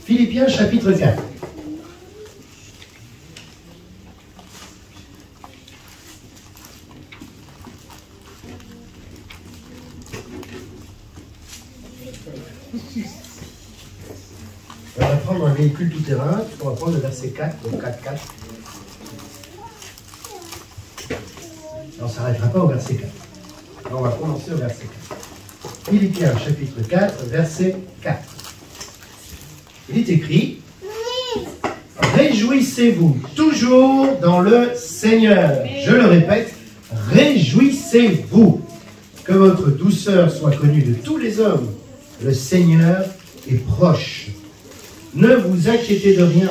Philippiens chapitre 4. On va prendre un véhicule tout-terrain, on va prendre le verset 4, donc 4. On ne s'arrêtera pas au verset 4. Alors on va commencer au verset 4. Philippiens chapitre 4, verset 4. Il est écrit: réjouissez-vous toujours dans le Seigneur. Je le répète, réjouissez-vous. Que votre douceur soit connue de tous les hommes. Le Seigneur est proche. Ne vous inquiétez de rien,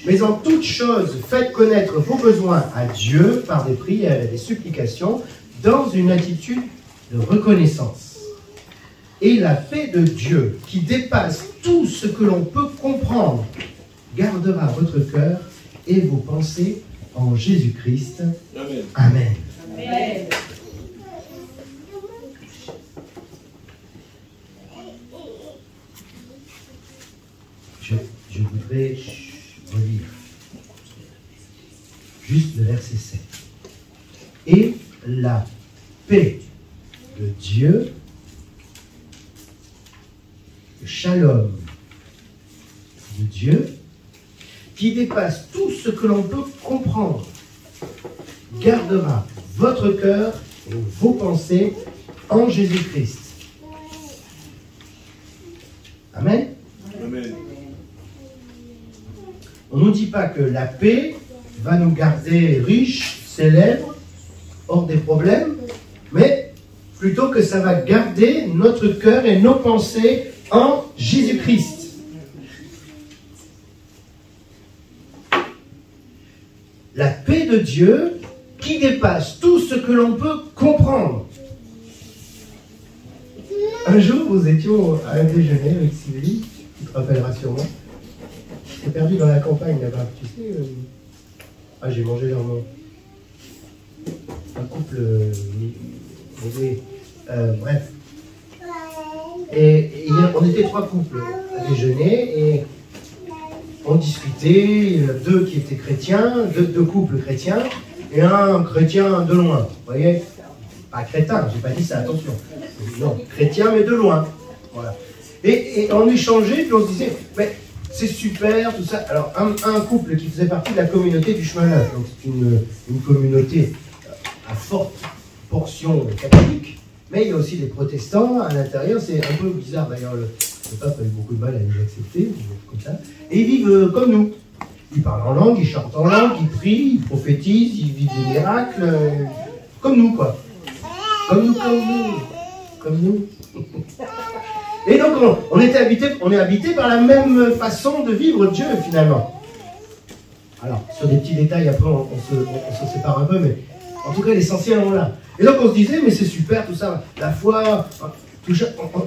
mais en toute chose, faites connaître vos besoins à Dieu par des prières et des supplications, dans une attitude de reconnaissance. Et la paix de Dieu, qui dépasse tout ce que l'on peut comprendre, gardera votre cœur et vos pensées en Jésus-Christ. Amen. Amen. Amen. Je voudrais relire juste le verset 7. Et la paix de Dieu, le shalom de Dieu, qui dépasse tout ce que l'on peut comprendre, gardera votre cœur et vos pensées en Jésus-Christ. Amen. Amen. On ne nous dit pas que la paix va nous garder riches, célèbres, hors des problèmes, mais plutôt que ça va garder notre cœur et nos pensées en Jésus-Christ. La paix de Dieu qui dépasse tout ce que l'on peut comprendre. Un jour, nous étions à un déjeuner avec Sylvie, tu te rappelleras sûrement. J'étais perdu dans la campagne là-bas, tu sais. Ah, j'ai mangé leur nom. Un couple mauvais. Bref. Et on était 3 couples à déjeuner et on discutait, 2 qui étaient chrétiens, 2 couples chrétiens et un chrétien de loin. Vous voyez? Pas crétin, j'ai pas dit ça, attention. Non, chrétien mais de loin. Voilà. Et on échangeait, puis on se disait, mais c'est super, tout ça. Alors, un couple qui faisait partie de la communauté du Chemin Neuf, donc c'est une communauté à forte portion catholique, mais il y a aussi des protestants à l'intérieur, c'est un peu bizarre d'ailleurs, le pape a eu beaucoup de mal à les accepter, comme ça, et ils vivent comme nous. Ils parlent en langue, ils chantent en langue, ils prient, ils prophétisent, ils vivent des miracles, comme nous quoi. Comme nous. Et donc, on est habité par la même façon de vivre Dieu, finalement. Alors, sur des petits détails, après, on se sépare un peu, mais en tout cas, l'essentiel, on l'a. Et donc, on se disait, mais c'est super, tout ça, la foi,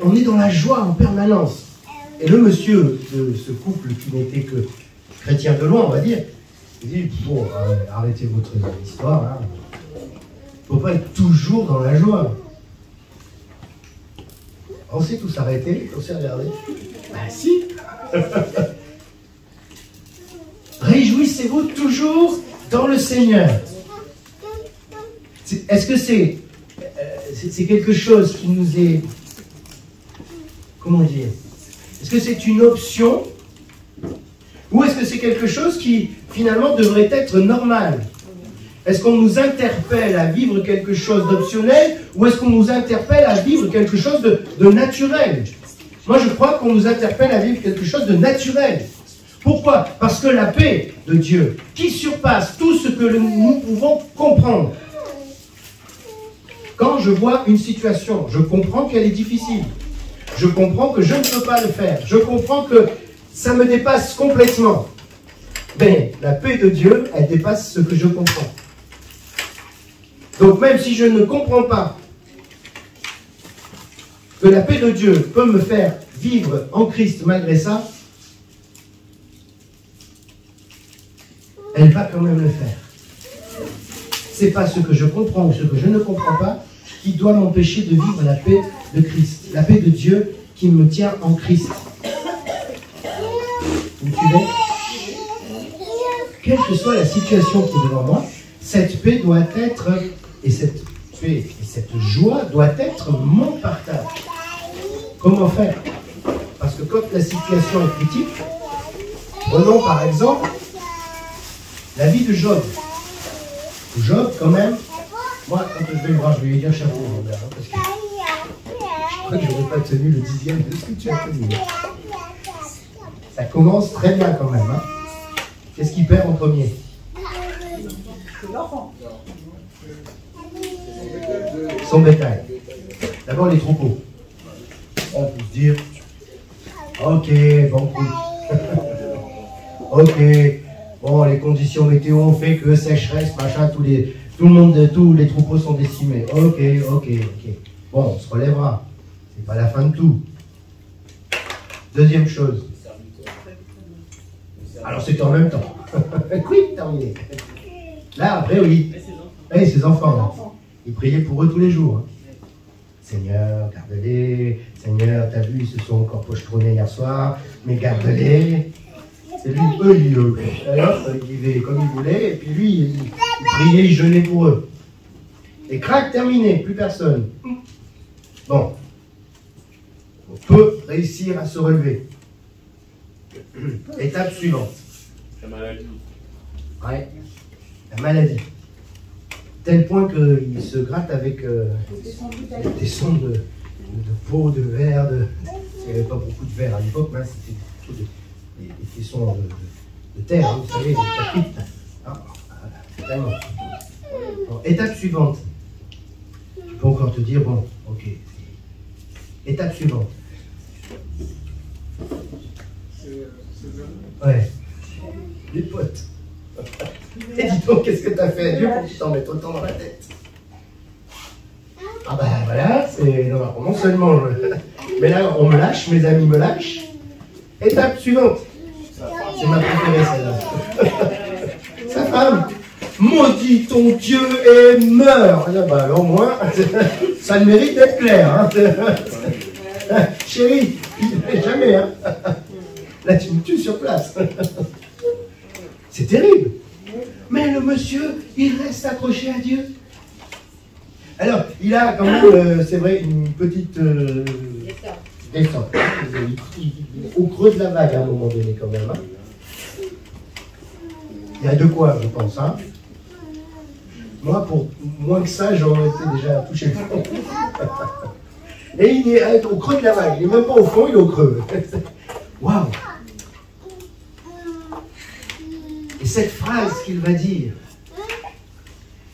on est dans la joie en permanence. Et le monsieur de ce couple, qui n'était que chrétien de loin, on va dire, il dit, bon, arrêtez votre histoire, hein. Il ne faut pas être toujours dans la joie. On s'est tous arrêtés, on s'est regardé. Ben si. Réjouissez-vous toujours dans le Seigneur. Est-ce que c'est quelque chose qui nous est... Comment dire? Est-ce que c'est une option? Ou est-ce que c'est quelque chose qui, finalement, devrait être normal? Est-ce qu'on nous interpelle à vivre quelque chose d'optionnel ou est-ce qu'on nous interpelle à vivre quelque chose de naturel? Moi, je crois qu'on nous interpelle à vivre quelque chose de naturel. Pourquoi? Parce que la paix de Dieu, qui surpasse tout ce que nous pouvons comprendre. Quand je vois une situation, je comprends qu'elle est difficile. Je comprends que je ne peux pas le faire. Je comprends que ça me dépasse complètement. Mais la paix de Dieu, elle dépasse ce que je comprends. Donc même si je ne comprends pas que la paix de Dieu peut me faire vivre en Christ malgré ça, elle va quand même le faire. Ce n'est pas ce que je comprends ou ce que je ne comprends pas qui doit m'empêcher de vivre la paix de Christ, la paix de Dieu qui me tient en Christ. Vous me suivez? Quelle que soit la situation qui est devant moi, cette paix doit être, et cette paix et cette joie doit être mon partage. Comment faire? Parce que quand la situation est critique, prenons par exemple la vie de Job. Job, quand même, moi, quand je vais le voir, je vais lui dire chapeau, Robert, hein, parce que je crois que je n'aurais pas tenu le 10e de ce que tu as tenu. Ça commence très bien quand même. Hein. Qu'est-ce qu'il perd en premier? Son bétail. D'abord les troupeaux. On peut se dire, ok, bon coup. Ok, bon, les conditions météo ont fait que sécheresse, machin, tous les troupeaux sont décimés. Ok. Bon, on se relèvera. C'est pas la fin de tout. Deuxième chose. Alors c'était en même temps. Oui, terminé. Là, après, oui. Et ses enfants, là. Il priait pour eux tous les jours. Hein. Seigneur, garde-les. Seigneur, t'as vu, ils se sont encore pochetronnés hier soir, mais garde-les. Et lui, eux, il vivait comme il voulait, et puis lui, il priait, il jeûnait pour eux. Et crac, terminé, plus personne. Bon. On peut réussir à se relever. Étape suivante. La maladie. Ouais, la maladie. Tel point qu'il se gratte avec des sondes de peau, de verre. Il n'y avait pas beaucoup de verre à l'époque, mais c'était plutôt des caissons de terre, hein, vous savez, des tapites. Tellement. Bon, étape suivante. Tu peux encore te dire, bon, ok. Étape suivante. Ouais. Les potes. Et dis donc, qu'est-ce que tu as fait à Dieu pour que tu t'en mettes autant dans la tête? Ah ben voilà, c'est... Non seulement... Mais là, on me lâche, mes amis me lâchent. Étape suivante. C'est ma préférée, celle-là. Sa femme. Maudit ton Dieu et meurt. Ah ben alors, au moins, ça le mérite d'être clair. Hein. Chérie, jamais. Hein. Là, tu me tues sur place. C'est terrible. Mais le monsieur, il reste accroché à Dieu. Alors, il a quand même, c'est vrai, une petite descente. Au creux de la vague, à un moment donné, quand même. Hein. Il y a de quoi, je pense. Hein. Moi, pour moins que ça, j'aurais été déjà touché le fond. Et il est au creux de la vague. Il n'est même pas au fond, il est au creux. Waouh! Et cette phrase qu'il va dire,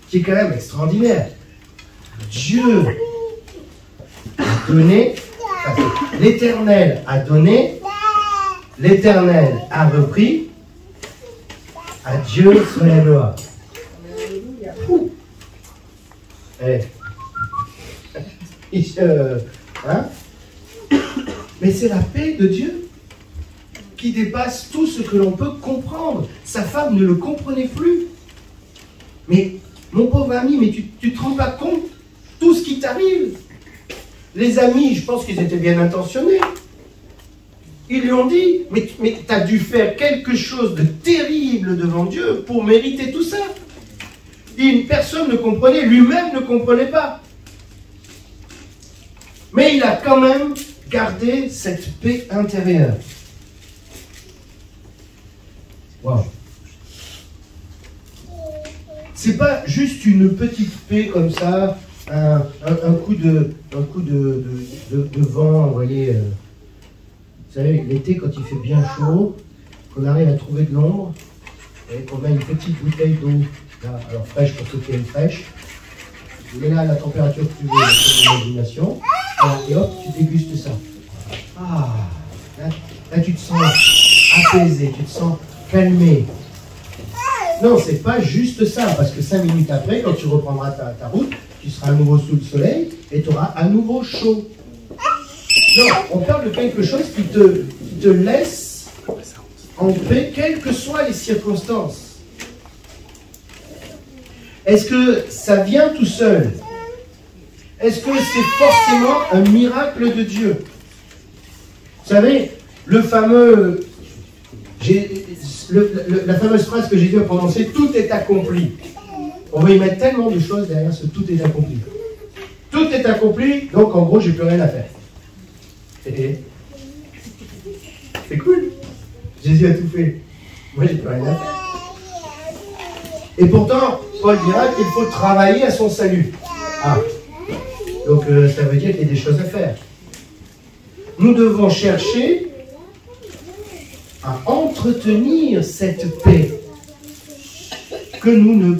qui est quand même extraordinaire. Dieu a donné, l'Éternel a donné, l'Éternel a repris, à Dieu soit la gloire. Hein? Mais c'est la paix de Dieu qui dépasse tout ce que l'on peut comprendre. Sa femme ne le comprenait plus. Mais, mon pauvre ami, mais tu te rends pas compte tout ce qui t'arrive. Les amis, je pense qu'ils étaient bien intentionnés. Ils lui ont dit, mais tu as dû faire quelque chose de terrible devant Dieu pour mériter tout ça. Et personne ne comprenait, lui-même ne comprenait pas. Mais il a quand même gardé cette paix intérieure. Wow. C'est pas juste une petite paix comme ça, un coup de vent, vous voyez. Vous savez, l'été, quand il fait bien chaud, qu'on arrive à trouver de l'ombre, et qu'on a une petite bouteille d'eau, alors fraîche pour ceux qui aiment fraîche, tu mets là la température que tu veux, dans ton imagination, et hop, tu dégustes ça. Ah, là tu te sens apaisé, tu te sens calmé. Non, c'est pas juste ça, parce que 5 minutes après, quand tu reprendras ta route, tu seras à nouveau sous le soleil et tu auras à nouveau chaud. Non, on parle de quelque chose qui te laisse en paix, quelles que soient les circonstances. Est-ce que ça vient tout seul? Est-ce que c'est forcément un miracle de Dieu? Vous savez, le fameux La fameuse phrase que Jésus a prononcée, tout est accompli. On va y mettre tellement de choses derrière ce tout est accompli. Tout est accompli, donc en gros, j'ai plus rien à faire. C'est cool. Jésus a tout fait. Moi, j'ai plus rien à faire. Et pourtant, Paul dira qu'il faut travailler à son salut. Ah. Donc, ça veut dire qu'il y a des choses à faire. Nous devons chercher à entretenir cette paix que nous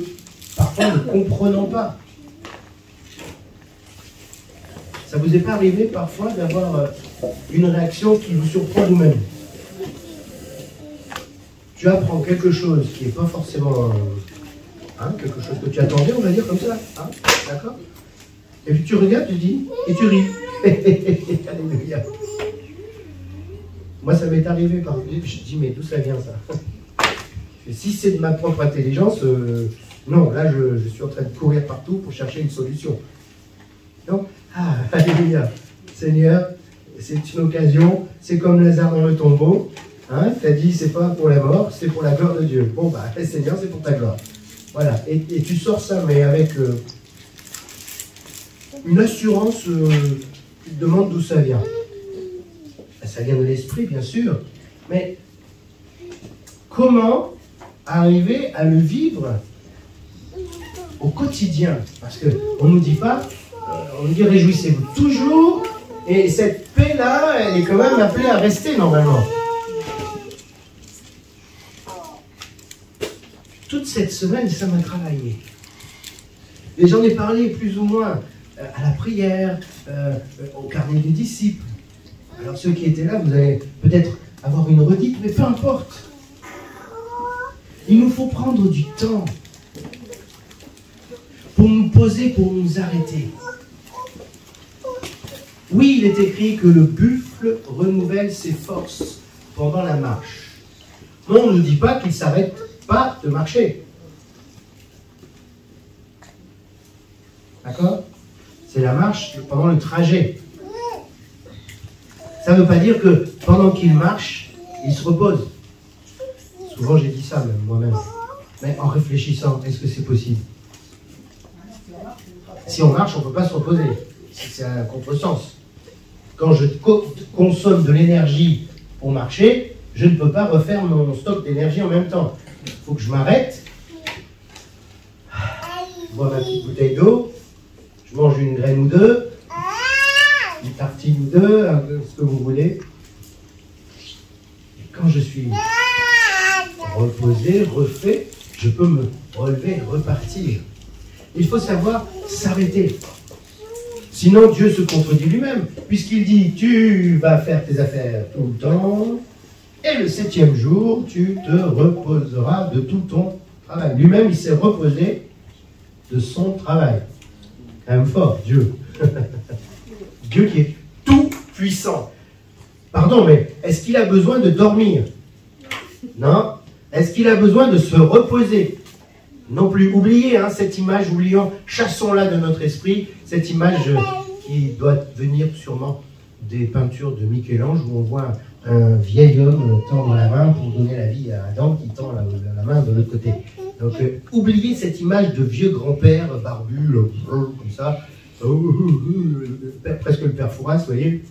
parfois ne comprenons pas. Ça vous est pas arrivé parfois d'avoir une réaction qui vous surprend vous-même? Tu apprends quelque chose qui n'est pas forcément quelque chose que tu attendais, on va dire comme ça. Hein, d'accord? Et puis tu regardes, tu dis, et tu ris. Alléluia. Moi, ça m'est arrivé par je me dis, mais d'où ça vient ça? Et si c'est de ma propre intelligence, non, là, je suis en train de courir partout pour chercher une solution. Donc, alléluia. Seigneur, c'est une occasion, c'est comme Lazare dans le tombeau. Hein, tu as dit, c'est pas pour la mort, c'est pour la gloire de Dieu. Bon, bah, Seigneur, c'est pour ta gloire. Voilà. Et tu sors ça, mais avec une assurance, tu te demandes d'où ça vient. Ça vient de l'esprit, bien sûr, mais comment arriver à le vivre au quotidien? Parce qu'on ne nous dit pas, on nous dit réjouissez-vous toujours, et cette paix-là, elle est quand même appelée à rester normalement. Toute cette semaine, ça m'a travaillé. Et j'en ai parlé plus ou moins à la prière, au carnet des disciples. Alors ceux qui étaient là, vous allez peut-être avoir une redite, mais peu importe. Il nous faut prendre du temps pour nous poser, pour nous arrêter. Oui, il est écrit que le buffle renouvelle ses forces pendant la marche. Non, on ne dit pas qu'il ne s'arrête pas de marcher. D'accord? C'est la marche pendant le trajet. Ça ne veut pas dire que pendant qu'il marche, il se repose. Souvent j'ai dit ça même moi-même. Mais en réfléchissant, est-ce que c'est possible? Si on marche, on ne peut pas se reposer. C'est un contresens. Quand je consomme de l'énergie pour marcher, je ne peux pas refaire mon stock d'énergie en même temps. Il faut que je m'arrête, je bois ma petite bouteille d'eau, je mange une graine ou deux, une tartine ou deux, ce que vous voulez. Et quand je suis reposé, refait, je peux me relever et repartir. Il faut savoir s'arrêter. Sinon, Dieu se contredit lui-même, puisqu'il dit, tu vas faire tes affaires tout le temps, et le 7e jour, tu te reposeras de tout ton travail. Lui-même, il s'est reposé de son travail. Quand même fort, Dieu. Dieu qui est tout puissant. Pardon, mais est-ce qu'il a besoin de dormir? Non. Est-ce qu'il a besoin de se reposer? Non plus. Oubliez cette image, oublions, chassons-la de notre esprit, cette image qui doit venir sûrement des peintures de Michel-Ange, où on voit un vieil homme tendre la main pour donner la vie à Adam qui tend la main de l'autre côté. Donc, oubliez cette image de vieux grand-père barbu, comme ça, presque le père Fouras, vous voyez.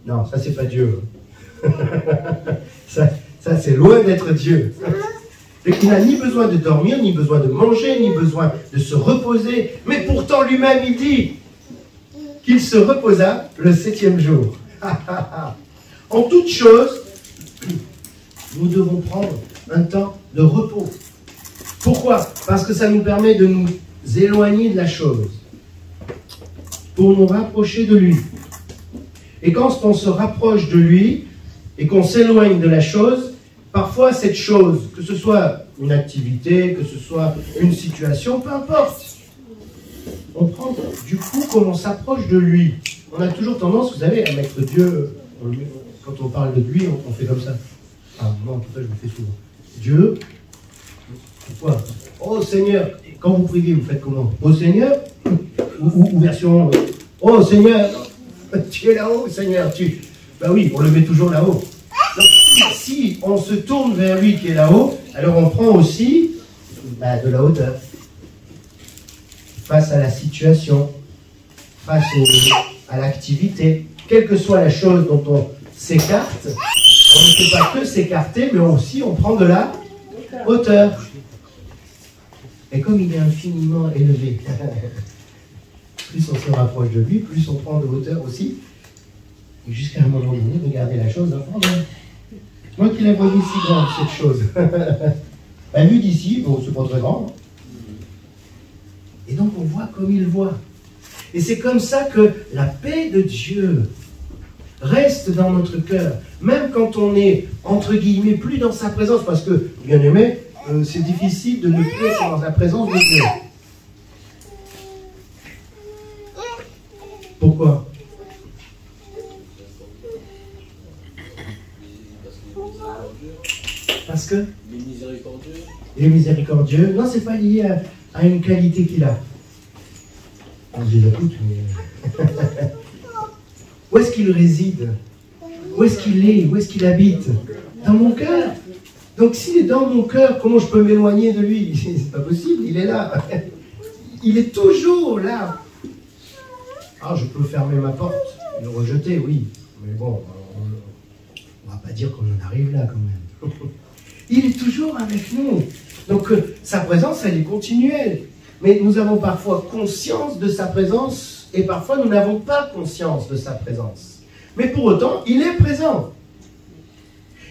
Non, ça c'est pas Dieu. ça c'est loin d'être Dieu. Et qu'il n'a ni besoin de dormir, ni besoin de manger, ni besoin de se reposer. Mais pourtant lui-même il dit qu'il se reposa le 7e jour. En toute chose, nous devons prendre un temps de repos. Pourquoi? Parce que ça nous permet de nous éloigner de la chose, pour nous rapprocher de lui. Et quand on se rapproche de lui, et qu'on s'éloigne de la chose, parfois cette chose, que ce soit une activité, que ce soit une situation, peu importe, on prend du coup comme on s'approche de lui. On a toujours tendance, vous savez, à mettre Dieu, quand on parle de lui, on fait comme ça. Ah non, en tout cas je le fais souvent. Dieu, pourquoi? Oh Seigneur, quand vous priez, vous faites comment? Oh Seigneur, ou version, oh Seigneur, tu es là-haut, Seigneur, Ben oui, on le met toujours là-haut. si on se tourne vers lui qui est là-haut, alors on prend aussi de la hauteur. Face à la situation, face à l'activité, quelle que soit la chose dont on s'écarte, on ne peut pas que s'écarter, mais aussi on prend de la hauteur. Et comme il est infiniment élevé, plus on se rapproche de lui, plus on prend de hauteur aussi. Et jusqu'à un moment donné, regardez la chose, moi qui la voyais si grande, cette chose. Vu d'ici, bon, c'est pas très grand. Et donc on voit comme il voit. Et c'est comme ça que la paix de Dieu reste dans notre cœur. Même quand on est, entre guillemets, plus dans sa présence. Parce que, bien aimé, c'est difficile de ne plus être dans la présence de Dieu. Pourquoi? Parce que il est miséricordieux. Non, c'est pas lié à une qualité qu'il a. Je dis écoute, mais... Où est-ce qu'il réside? Où est-ce qu'il est? Où est-ce qu'il habite? Dans mon cœur. Donc s'il est dans mon cœur, comment je peux m'éloigner de lui? C'est pas possible, il est là. Il est toujours là. Ah, je peux fermer ma porte, le rejeter, oui. Mais bon, on va pas dire qu'on en arrive là quand même. Il est toujours avec nous. Donc sa présence, elle est continuelle. Mais nous avons parfois conscience de sa présence et parfois nous n'avons pas conscience de sa présence. Mais pour autant, il est présent.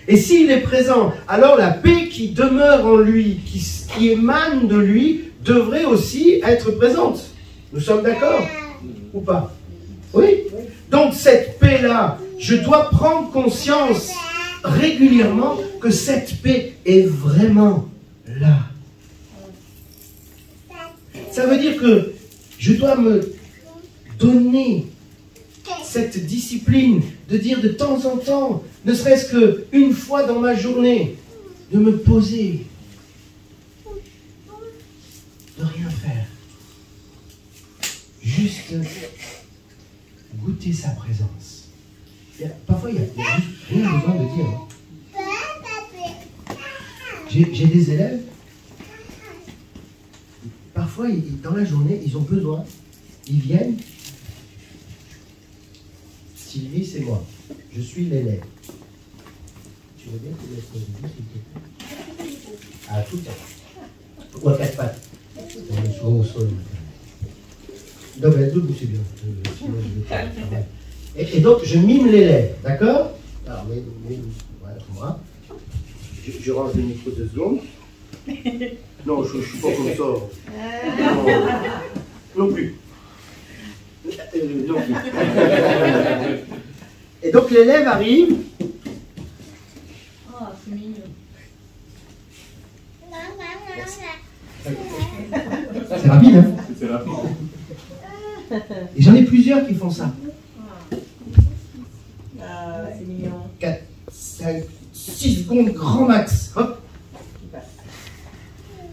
Et s'il est présent, alors la paix qui demeure en lui, qui émane de lui, devrait aussi être présente. Nous sommes d'accord? Ou pas? Oui? Donc cette paix-là, je dois prendre conscience régulièrement que cette paix est vraiment là. Ça veut dire que je dois me donner cette discipline de dire de temps en temps, ne serait-ce qu'une fois dans ma journée, de me poser, de rien faire. Juste goûter sa présence. Parfois, il n'y a juste rien besoin de dire. J'ai des élèves, parfois, dans la journée, ils ont besoin, ils viennent. Sylvie, c'est moi. Je suis l'élève. Tu veux bien te laisser une s'il te plaît? Ah, tout le temps. Ou à quatre pattes. On est souvent au sol. Non, mais debout, c'est bien. Sinon, je vais et donc, je mime l'élève, d'accord? Alors, voilà, moi. Je range le micro 2 secondes. Non, je ne suis pas comme ça. Non plus. Non plus. Et donc l'élève arrive. Oh, c'est mignon. C'est rapide, hein? C'est rapide. Et j'en ai plusieurs qui font ça. Ah, c'est mignon. 4, 5, 6 secondes, grand max. Hop.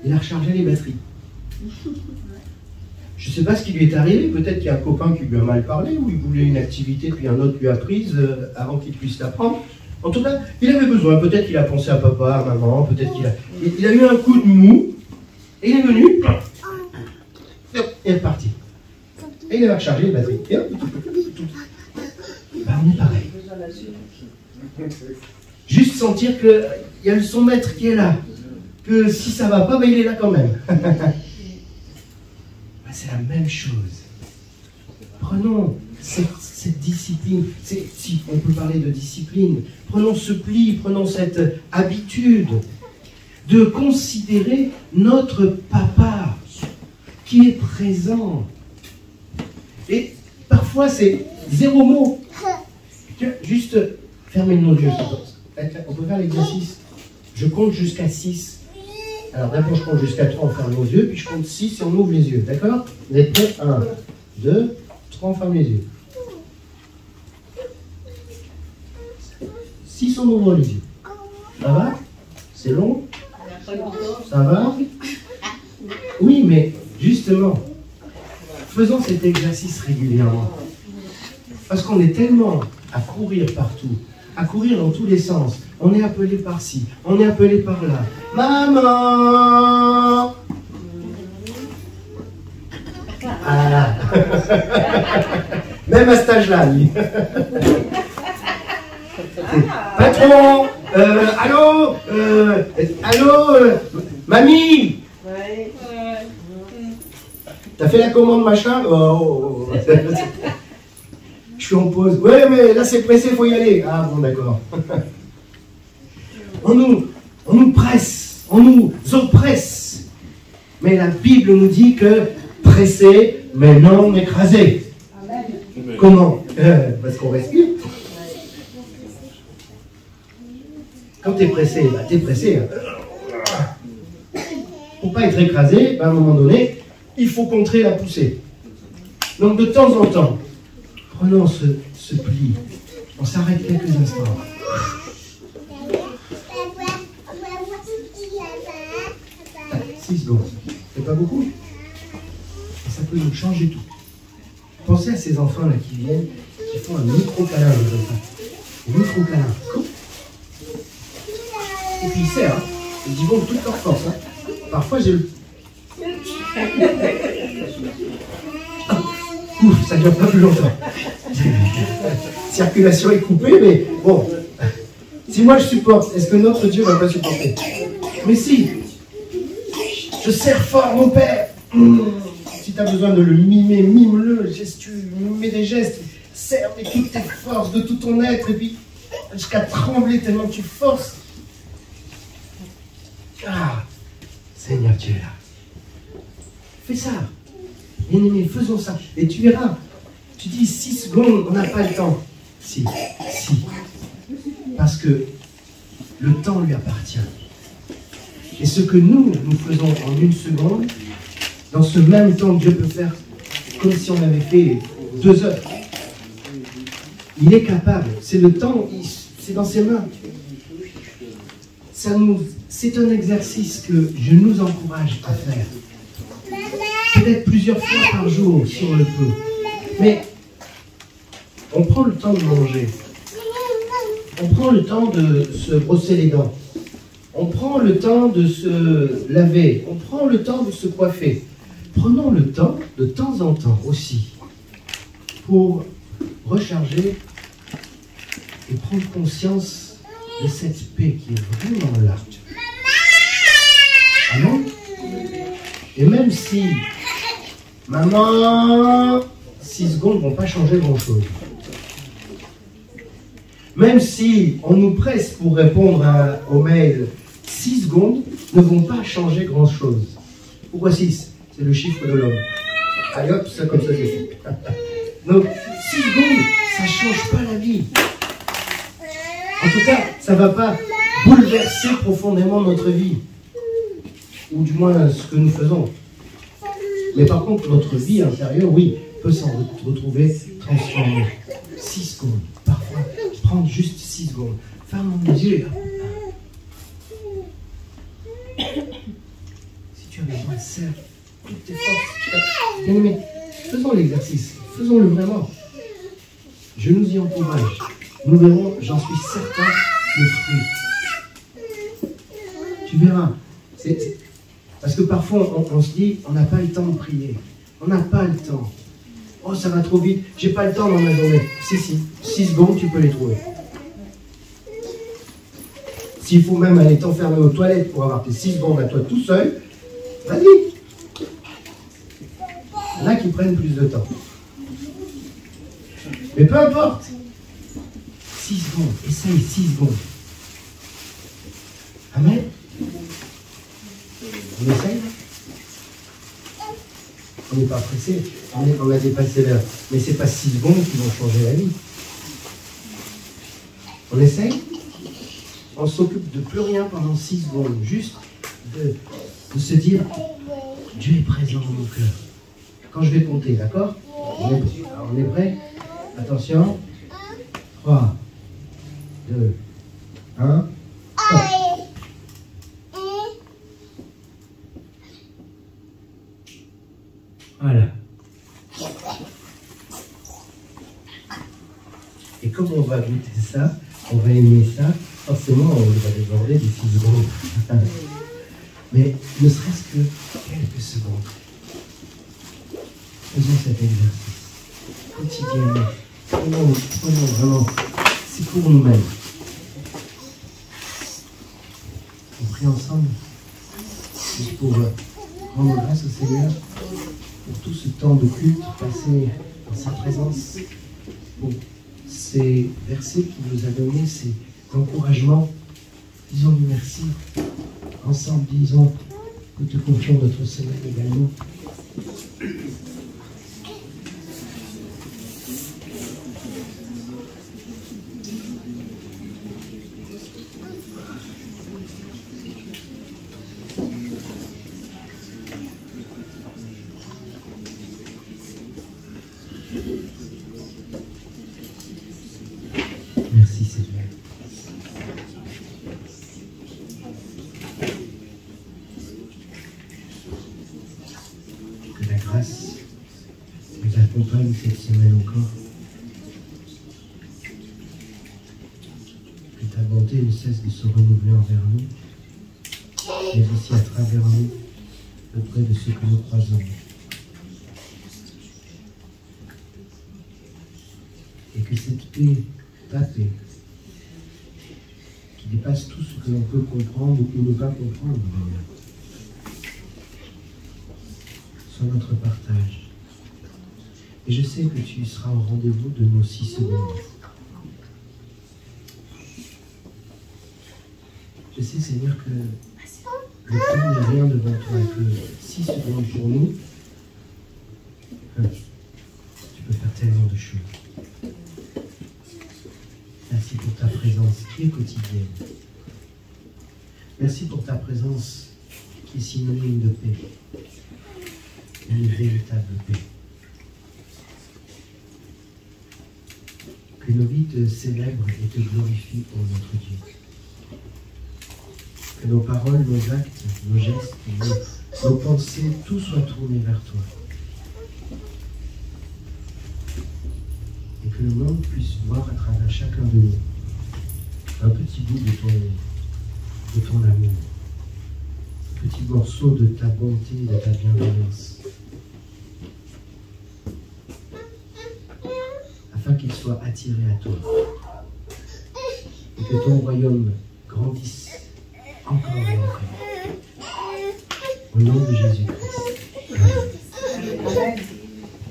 Il a rechargé les batteries. Je ne sais pas ce qui lui est arrivé. Peut-être qu'il y a un copain qui lui a mal parlé, ou il voulait une activité, puis un autre lui a prise avant qu'il puisse l'apprendre. En tout cas, il avait besoin. Peut-être qu'il a pensé à papa, à maman, peut-être qu'il a eu un coup de mou, et il est venu, et il est reparti. Et il a rechargé les batteries. Et hop, ben, on est pareil. Juste sentir qu'il y a son maître qui est là. Que si ça ne va pas, ben, il est là quand même. C'est la même chose. Prenons cette discipline. Si on peut parler de discipline, prenons ce pli, prenons cette habitude de considérer notre papa qui est présent. Et parfois, c'est 0 mot. Juste fermez nos yeux. On peut faire l'exercice. Je compte jusqu'à 6. Alors d'abord, je compte jusqu'à 3, on ferme nos yeux, puis je compte 6 et on ouvre les yeux. D'accord? Vous êtes prêts? 1, 2, 3, on ferme les yeux. 6, on ouvre les yeux. Ça va? C'est long? Ça va? Oui, mais justement, faisons cet exercice régulièrement. Parce qu'on est tellement à courir partout, à courir dans tous les sens, on est appelé par-ci, on est appelé par-là. Maman! Ah. Même à cet âge-là, lui. Patron, allô, mamie, t'as fait la commande machin? Oh. Je suis en pause. Ouais, mais là c'est pressé, faut y aller. Ah bon, d'accord. On nous presse, on nous oppresse. Mais la Bible nous dit que pressé, mais non écrasé. Amen. Comment? Parce qu'on respire. Quand tu es pressé, bah, tu es pressé. Pour pas être écrasé, bah, à un moment donné, il faut contrer la poussée. Donc de temps en temps, prenons ce pli. On s'arrête quelques instants. 6 secondes. C'est pas beaucoup. Et ça peut nous changer tout. Pensez à ces enfants-là qui viennent, qui font un micro-câlin. Un micro-câlin. Et puis ils serrent, hein. Ils y vont de toute leur force. Hein. Parfois j'ai le... Ouf, ça ne dure pas plus longtemps. Circulation est coupée, mais bon. Si moi je supporte, est-ce que notre Dieu ne va pas supporter? Mais si. Je serre fort mon Père. Si tu as besoin de le mimer, mime-le. Si tu mets des gestes, serre de toutes tes forces, de tout ton être, et puis jusqu'à trembler tellement que tu forces. Ah, Seigneur, tu es là. Fais ça. Bien-aimé, faisons ça. Et tu verras. Tu dis 6 secondes, on n'a pas le temps. Si. Parce que le temps lui appartient. Et ce que nous faisons en 1 seconde, dans ce même temps que Dieu peut faire, comme si on avait fait 2 heures. Il est capable. C'est le temps, c'est dans ses mains. C'est un exercice que je nous encourage à faire. Peut-être plusieurs fois par jour, si on le peut. Mais on prend le temps de manger. On prend le temps de se brosser les dents. On prend le temps de se laver. On prend le temps de se coiffer. Prenons le temps, de temps en temps aussi, pour recharger et prendre conscience de cette paix qui est vraiment là. Amen. Et même si, maman, 6 secondes ne vont pas changer grand-chose. Même si on nous presse pour répondre au mail, 6 secondes ne vont pas changer grand-chose. Pourquoi 6? C'est le chiffre de l'homme. Allez hop, ça comme ça c'est fait. Donc, 6 secondes, ça ne change pas la vie. En tout cas, ça ne va pas bouleverser profondément notre vie. Ou du moins ce que nous faisons. Mais par contre, notre vie intérieure, oui, peut s'en retrouver transformée. 6 secondes, parfois, prendre juste 6 secondes. Ferme mon Dieu. Si tu as besoin, serre toutes tes forces. Bien aimé, faisons l'exercice, faisons-le vraiment. Je nous y encourage. Nous verrons, j'en suis certain, le fruit. Tu verras. Parce que parfois, on se dit, on n'a pas le temps de prier. On n'a pas le temps. Oh, ça va trop vite. J'ai pas le temps dans ma journée. Si. 6 secondes, tu peux les trouver. S'il faut même aller t'enfermer aux toilettes pour avoir tes 6 secondes à toi tout seul, vas-y. Il y en a qui prennent plus de temps. Mais peu importe. 6 secondes. Essaye 6 secondes. Amen. On essaye. On n'est pas pressé. On a dépassé l'heure. Mais ce n'est pas 6 secondes qui vont changer la vie. On essaye. On s'occupe de plus rien pendant 6 secondes. Juste de se dire, Dieu est présent dans mon cœur. Quand je vais compter, d'accord? On est prêt? Attention. 3, 2, 1. Stop. Voilà. Et comme on va goûter ça, on va aimer ça, forcément, on va déborder des 6 secondes. Mais ne serait-ce que quelques secondes. Faisons cet exercice quotidiennement. Prenons vraiment, c'est pour nous-mêmes. On prie ensemble, juste pour rendre grâce au Seigneur pour tout ce temps de culte passé dans sa présence, pour ces versets qu'il nous a donnés, ces encouragements. Disons-lui merci. Ensemble, disons, nous te confions notre semaine également. Merci Seigneur. Que la grâce nous accompagne cette semaine encore. Que ta bonté ne cesse de se renouveler envers nous, mais aussi à travers nous, auprès de ceux que nous croisons. Et que cette paix, ta paix, qui dépasse tout ce que l'on peut comprendre ou ne pas comprendre, soit notre partage. Et je sais que tu seras au rendez-vous de nos 6 secondes. Je sais, Seigneur, que le temps n'est rien devant toi, que 6 secondes pour nous, tu peux faire tellement de choses. Merci pour ta présence qui est quotidienne. Merci pour ta présence qui est synonyme de paix. Une véritable paix. Que nos vies te célèbrent et te glorifient pour notre Dieu. Que nos paroles, nos actes, nos gestes, nos pensées, tout soit tourné vers toi. Et que le monde puisse voir à travers chacun de nous un petit bout de ton amour, un petit morceau de ta bonté, de ta bienveillance, afin qu'il soit attiré à toi et que ton royaume grandisse encore et encore. Au nom de Jésus-Christ. Amen.